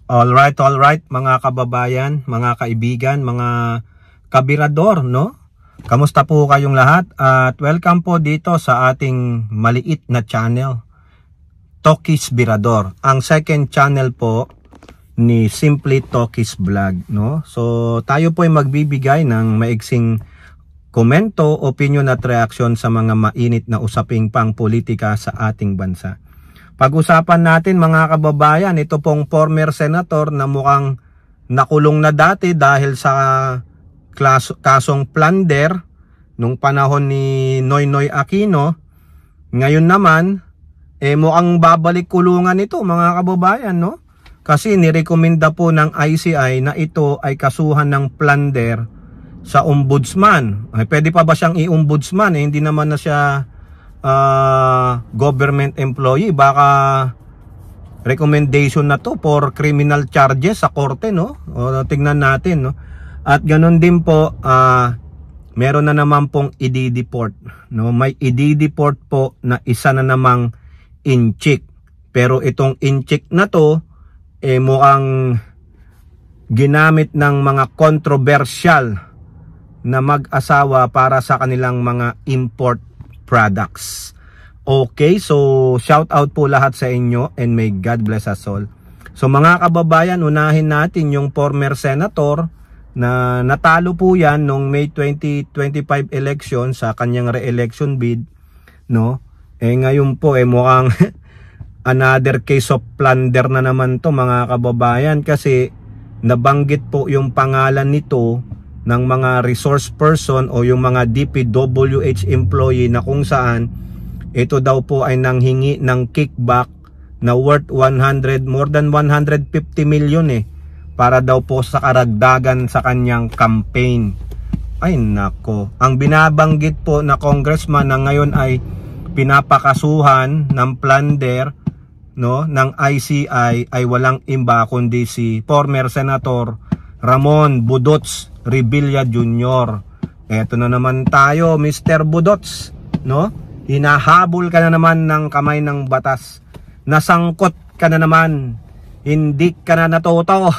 All right, mga kababayan, mga kaibigan, mga kabirador, no? Kamusta po kayong lahat? At welcome po dito sa ating maliit na channel, Tokis Birador. Ang second channel po ni Simply Tokis Vlog, no? So, tayo po ay magbibigay ng maiksing komento, opinion at reaksyon sa mga mainit na usaping pang-politika sa ating bansa. Pag-usapan natin mga kababayan, ito pong former senator na mukhang nakulong na dati dahil sa kasong plunder nung panahon ni Noynoy Aquino. Ngayon naman, mukhang babalik kulungan ito mga kababayan, no? Kasi nirekomenda po ng ICI na ito ay kasuhan ng plunder sa ombudsman. Pwede pa ba siyang i-ombudsman? Hindi naman na siya government employee. Baka recommendation na to for criminal charges sa korte, no? O, tingnan natin, no? At ganun din po, meron na naman pong i-deport, no? May i-deport po na isa na namang inchik. Pero itong inchik na to mukhang ginamit ng mga controversial na mag-asawa para sa kanilang mga import products. Okay, so shout out po lahat sa inyo and may God bless us all. So mga kababayan, unahin natin yung former senator na natalo po yan nung May 2025 election sa kanyang re-election bid, no? Ngayon po mukhang another case of plunder na naman to mga kababayan, kasi nabanggit po yung pangalan nito ng mga resource person o yung mga DPWH employee na kung saan ito daw po ay nanghingi ng kickback na worth more than 150 million para daw po sa karagdagan sa kanyang campaign. Ay nako, ang binabanggit po na congressman na ngayon ay pinapakasuhan ng plunder, no, ng ICI ay walang iba kundi si former senator Ramon Budots Revilla Jr. Eto na naman tayo, Mr. Budots, no? Hinahabol ka na naman ng kamay ng batas. Nasangkot ka na naman. Hindi ka na natuto.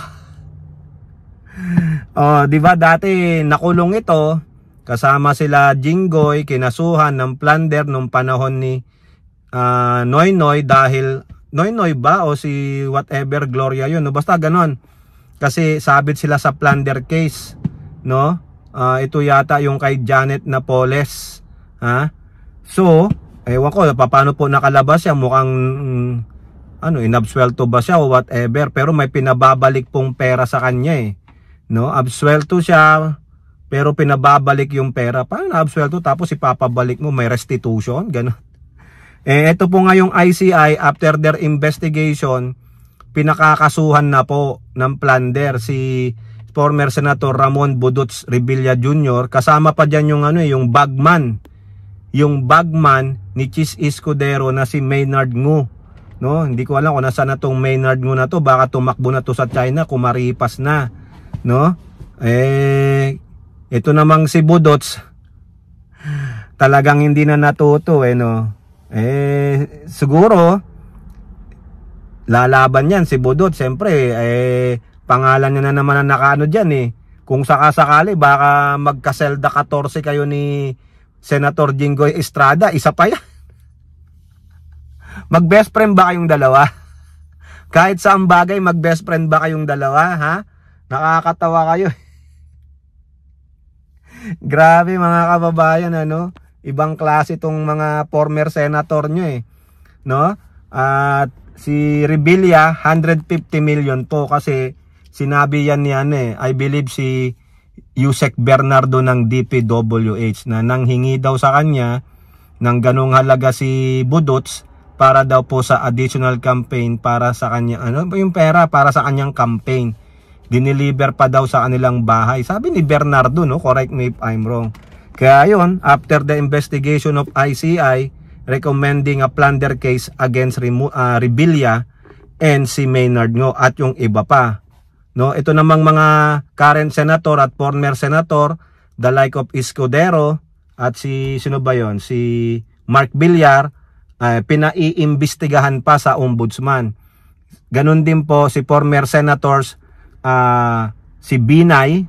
Di ba dati nakulong ito kasama sila Jinggoy, kinasuhan ng plunder nung panahon ni Noynoy, dahil Noynoy ba o si whatever Gloria yun, no? Basta ganon. Kasi sabit sila sa plunder case, no? Ito yata yung kay Janet Napoles, ha? So, ewan ko paano po nakalabas siya, mukhang inabsuelto ba siya o whatever, pero may pinababalik pong pera sa kanya no? Absuelto siya pero pinababalik yung pera. Paano na-absuelto tapos ipapabalik mo, may restitution, ganon. Ito po nga yung ICI, after their investigation, pinakakasuhan na po ng plunder si former senator Ramon Budots Revilla Jr. Kasama pa dyan yung yung bagman ni Chis Escudero na si Maynard Ngu, no? Hindi ko alam kung nasaan na tong Maynard Ngu na to, baka tumakbo na to sa China, kumaripas na, no? Ito namang si Budots talagang hindi na natuto, no? Siguro lalaban yan si Budot. Siyempre pangalan niya na naman ang nakaano dyan Kung sakasakali baka magkaselda 14 kayo ni Senator Jinggoy Estrada, isa pa yan. Mag best friend ba kayong dalawa? Kahit saan bagay mag best friend ba kayong dalawa, ha? Nakakatawa kayo. Grabe mga kababayan, ibang klase itong mga former senator nyo no? At si Revilla 150 million po kasi sinabi yan I believe si Yusek Bernardo ng DPWH na nanghingi daw sa kanya ng ganong halaga si Budots para daw po sa additional campaign para sa kanya, yung pera para sa kanyang campaign. Dineliver pa daw sa kanilang bahay. Sabi ni Bernardo, no? Correct me if I'm wrong. Kaya yun, after the investigation of ICI recommending a plunder case against Revilla and si Maynard Ngu at yung iba pa, no? Ito namang mga current senator at former senator, the like of Escudero at si sino ba yon, si Mark Villar, pinaiimbestigahan pa sa ombudsman. Ganon din po si former senators si Binay,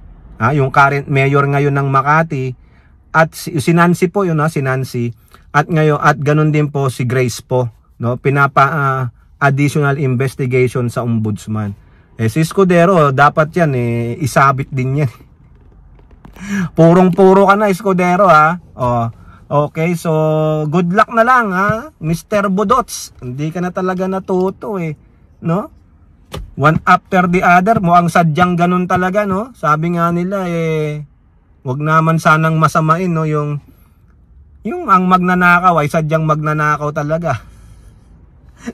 yung current mayor ngayon ng Makati, at si Nancy po yun, si Nancy, at ngayon at ganon din po si Grace po, no, pinapa additional investigation sa ombudsman. Si Escudero dapat yan isabit din yan. Purong-puro ka na, Escudero, okay, so good luck na lang, Mr. Budots. Hindi ka na talaga natuto no? One after the other, mukhang sadyang ganun talaga, no? Sabi nga nila wag naman sanang masamain, no, yung ang magnanakaw ay sadyang magnanakaw talaga.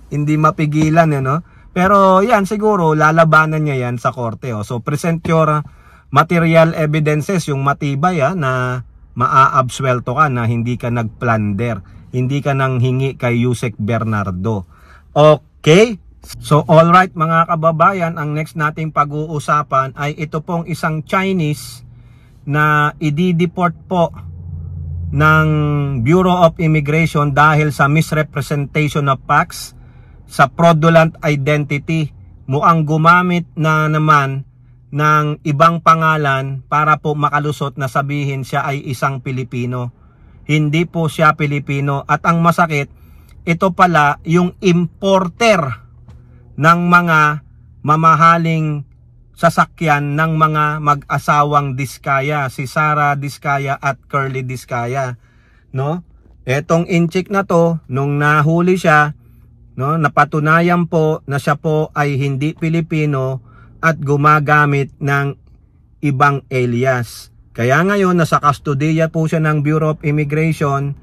Hindi mapigilan, no? Pero yan siguro lalabanan niya yan sa korte, So present your material evidences, yung matibay na maa-absuelto ka, na hindi ka nagplunder, hindi ka nang hingi kay Yusek Bernardo. Okay? So alright mga kababayan, ang next nating pag-uusapan ay ito pong isang Chinese na i-deport po ng Bureau of Immigration dahil sa misrepresentation of facts, sa fraudulent identity. Mukhang gumamit na naman ng ibang pangalan para po makalusot na sabihin siya ay isang Pilipino. Hindi po siya Pilipino, at ang masakit, ito pala yung importer ng mga mamahaling sasakyan ng mga mag-asawang Diskaya, si Sara Diskaya at Curly Diskaya, no? Etong inchik na to, nung nahuli siya, no, napatunayan po na siya po ay hindi Pilipino at gumagamit ng ibang alias. Kaya ngayon nasa kustodiya po siya ng Bureau of Immigration,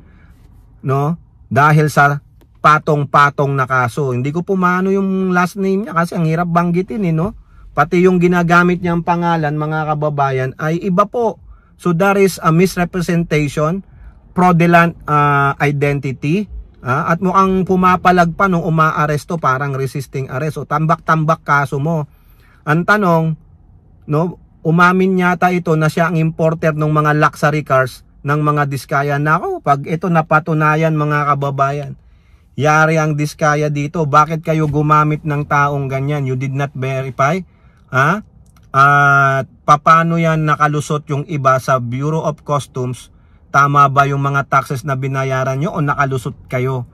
no, dahil sa patong-patong na kaso. Hindi ko pumano yung last name niya kasi ang hirap banggitin, no? Pati yung ginagamit niyang pangalan, mga kababayan, ay iba po. So there is a misrepresentation, fraudulent identity, at mukhang pumapalag pa nung umaaresto, parang resisting arrest. O tambak-tambak kaso mo. Ang tanong, no, umamin yata ito na siya ang importer ng mga luxury cars ng mga Diskaya. Nako, pag ito napatunayan, mga kababayan, yari ang Diskaya dito. Bakit kayo gumamit ng taong ganyan? You did not verify? At paano yan nakalusot yung iba sa Bureau of Customs? Tama ba yung mga taxes na binayaran nyo o nakalusot kayo?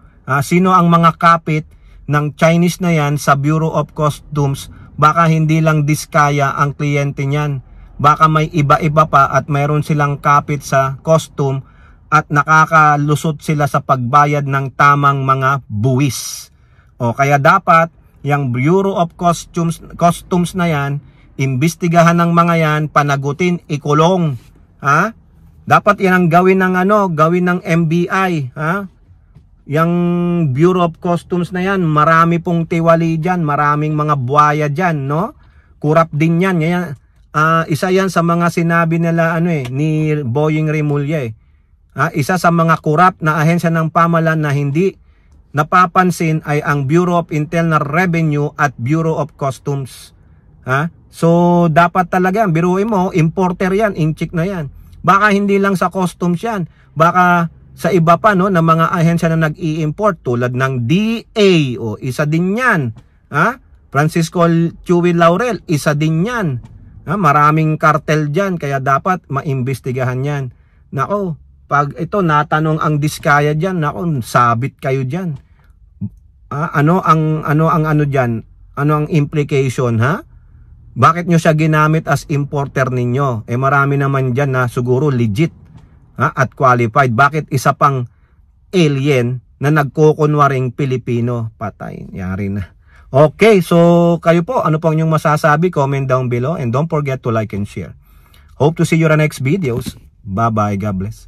Sino ang mga kapit ng Chinese na yan sa Bureau of Customs? Baka hindi lang Diskaya ang kliyente niyan. Baka may iba-iba pa at mayroon silang kapit sa custom at nakakalusot sila sa pagbayad ng tamang mga buwis. Kaya dapat yung Bureau of Customs na yan, imbestigahan ng mga yan, panagutin, ikulong. Dapat yan ang gawin ng MBI. Yung Bureau of Customs na yan, marami pong tiwali dyan, maraming mga buhaya dyan, no? Kurap din yan. Isa yan sa mga sinabi nila ni Boying Remulla. Isa sa mga kurap na ahensya ng pamahalaan na hindi napapansin ay ang Bureau of Internal Revenue at Bureau of Customs. So dapat talaga, biruin mo, importer yan, inchik na yan. Baka hindi lang sa customs yan, baka sa iba pa, no, na mga ahensya na nag-i-import tulad ng DA, isa din yan. Francisco Chuy Laurel, isa din yan. Maraming kartel dyan, kaya dapat maimbestigahan yan. Nako, pag ito natanong ang Diskaya dyan, nako, sabit kayo dyan. Ano ang dyan? Ano ang implication, Bakit nyo siya ginamit as importer ninyo? Marami naman dyan na siguro legit at qualified. Bakit isa pang alien na nagkukunwaring Pilipino? Patay, yari na. Okay, so kayo po, ano po ang inyong masasabi? Comment down below and don't forget to like and share. Hope to see you in the next videos. Bye-bye. God bless.